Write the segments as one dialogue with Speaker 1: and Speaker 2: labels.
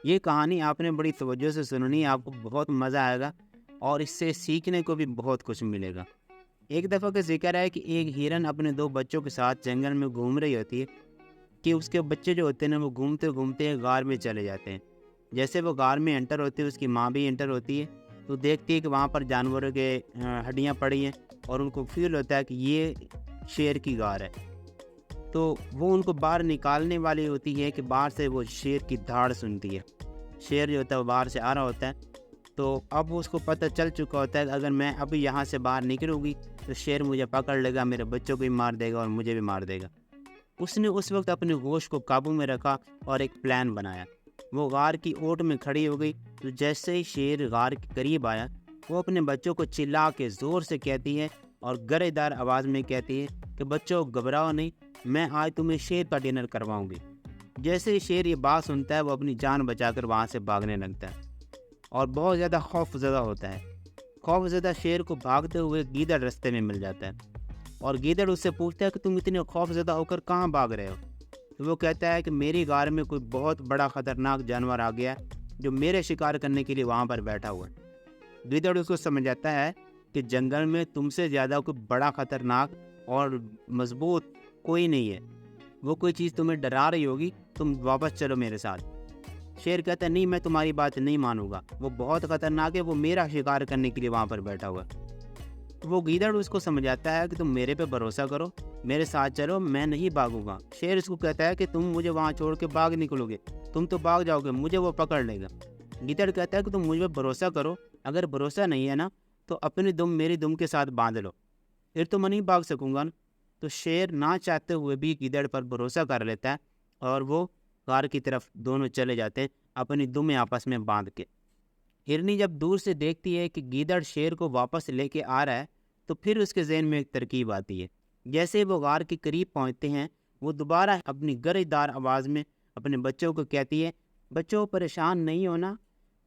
Speaker 1: یہ کہانی آپ نے بڑی توجہ سے سننی ہے، آپ کو بہت مزہ آئے گا اور اس سے سیکھنے کو بھی بہت کچھ ملے گا۔ ایک دفعہ کا ذکر ہے کہ ایک ہرن اپنے 2 بچوں کے ساتھ جنگل میں گھوم رہی ہوتی ہے کہ اس کے بچے جو ہوتے ہیں نا وہ گھومتے گھومتے غار میں چلے جاتے ہیں۔ جیسے وہ غار میں انٹر ہوتی ہے، اس کی ماں بھی انٹر ہوتی ہے، تو دیکھتی ہے کہ وہاں پر جانوروں کے ہڈیاں پڑی ہیں، اور ان کو فیل ہوتا ہے کہ یہ شیر کی غار ہے۔ تو وہ ان کو باہر نکالنے والی ہوتی ہے کہ باہر سے وہ شیر کی دھاڑ سنتی ہے۔ شیر جو ہوتا ہے وہ باہر سے آ رہا ہوتا ہے، تو اب اس کو پتہ چل چکا ہوتا ہے کہ اگر میں ابھی یہاں سے باہر نکلوں گی تو شیر مجھے پکڑ لے گا، میرے بچوں کو بھی مار دے گا اور مجھے بھی مار دے گا۔ اس نے اس وقت اپنے ہوش کو قابو میں رکھا اور ایک پلان بنایا۔ وہ غار کی اوٹ میں کھڑی ہو گئی، تو جیسے ہی شیر غار کے قریب آیا، وہ اپنے بچوں کو چلا کے زور سے کہتی ہے اور گرے دار آواز میں کہتی ہے کہ بچوں گھبراؤ نہیں، میں آج تمہیں شیر کا ڈنر کرواؤں گی۔ جیسے ہی شیر یہ بات سنتا ہے وہ اپنی جان بچا کر وہاں سے بھاگنے لگتا ہے اور بہت زیادہ خوف زدہ ہوتا ہے۔ خوف زدہ شیر کو بھاگتے ہوئے گیدڑ رستے میں مل جاتا ہے، اور گیدڑ اس سے پوچھتا ہے کہ تم اتنے خوف زدہ ہو کر کہاں بھاگ رہے ہو؟ تو وہ کہتا ہے کہ میری غار میں کوئی بہت بڑا خطرناک جانور آ گیا ہے جو میرے شکار کرنے کے لیے وہاں پر بیٹھا ہوا ہے۔ گیدڑ اس کو سمجھاتا ہے کہ جنگل میں تم سے زیادہ کوئی بڑا خطرناک اور مضبوط کوئی نہیں ہے، وہ کوئی چیز تمہیں ڈرا رہی ہوگی، تم واپس چلو میرے ساتھ۔ شیر کہتا ہے نہیں، میں تمہاری بات نہیں مانوں گا، وہ بہت خطرناک ہے، وہ میرا شکار کرنے کے لیے وہاں پر بیٹھا ہوا ہے۔ وہ گیدڑ اس کو سمجھاتا ہے کہ تم میرے پہ بھروسہ کرو، میرے ساتھ چلو، میں نہیں بھاگوں گا۔ شیر اس کو کہتا ہے کہ تم مجھے وہاں چھوڑ کے بھاگ نکلو گے، تم تو بھاگ جاؤ گے، مجھے وہ پکڑ لے گا۔ گیدڑ کہتا ہے کہ تم مجھ پہ بھروسہ کرو، اگر بھروسہ نہیں ہے نا تو اپنی دم میری دم کے ساتھ باندھ لو، پھر تو میں نہیں بھاگ سکوں گا نا۔ تو شیر نہ چاہتے ہوئے بھی گیدڑ پر بھروسہ کر لیتا ہے، اور وہ غار کی طرف دونوں چلے جاتے ہیں اپنی دم آپس میں باندھ کے۔ ہرنی جب دور سے دیکھتی ہے کہ گیدڑ شیر کو واپس لے کے آ رہا ہے، تو پھر اس کے ذہن میں ایک ترکیب آتی ہے۔ جیسے وہ غار کے قریب پہنچتے ہیں، وہ دوبارہ اپنی گرج دار آواز میں اپنے بچوں کو کہتی ہے، بچوں پریشان نہیں ہونا،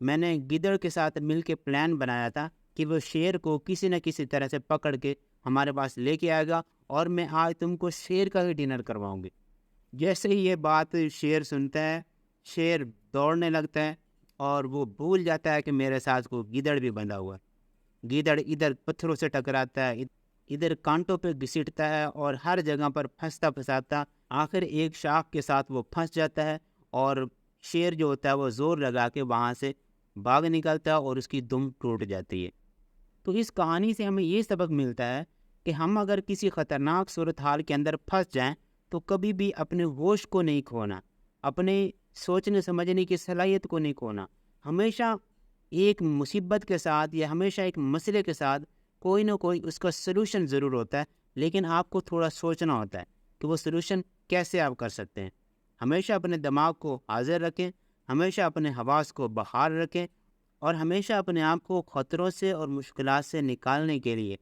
Speaker 1: میں نے گیدڑ کے ساتھ مل کے پلان بنایا تھا کہ وہ شیر کو کسی نہ کسی طرح سے پکڑ کے ہمارے پاس لے کے آئے گا، اور میں آج تم کو شیر کا ہی ڈنر کرواؤں گی۔ جیسے ہی یہ بات شیر سنتا ہے، شیر دوڑنے لگتا ہے اور وہ بھول جاتا ہے کہ میرے ساتھ کو گیدڑ بھی بندھا ہوا ہے۔ گیدڑ ادھر پتھروں سے ٹکراتا ہے، ادھر کانٹوں پہ گھسیٹتا ہے اور ہر جگہ پر پھنستا پھنساتا آخر ایک شاخ کے ساتھ وہ پھنس جاتا ہے، اور شیر جو ہوتا ہے وہ زور لگا کے وہاں سے بھاگ نکلتا ہے اور اس کی دم ٹوٹ جاتی ہے۔ تو اس کہانی سے ہمیں یہ سبق ملتا ہے کہ ہم اگر کسی خطرناک صورتحال کے اندر پھنس جائیں تو کبھی بھی اپنے ہوش کو نہیں کھونا، اپنے سوچنے سمجھنے کی صلاحیت کو نہیں کھونا۔ ہمیشہ ایک مصیبت کے ساتھ یا ہمیشہ ایک مسئلے کے ساتھ کوئی نہ کوئی اس کا سلوشن ضرور ہوتا ہے، لیکن آپ کو تھوڑا سوچنا ہوتا ہے کہ وہ سلوشن کیسے آپ کر سکتے ہیں۔ ہمیشہ اپنے دماغ کو حاضر رکھیں، ہمیشہ اپنے حواس کو بحال رکھیں، اور ہمیشہ اپنے آپ کو خطروں سے اور مشکلات سے نکالنے کے لیے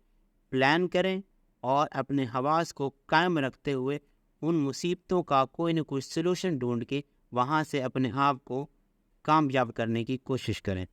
Speaker 1: پلان کریں، اور اپنے حواس کو قائم رکھتے ہوئے ان مصیبتوں کا کوئی نہ کوئی سلوشن ڈھونڈ کے وہاں سے اپنے آپ کو کامیاب کرنے کی کوشش کریں۔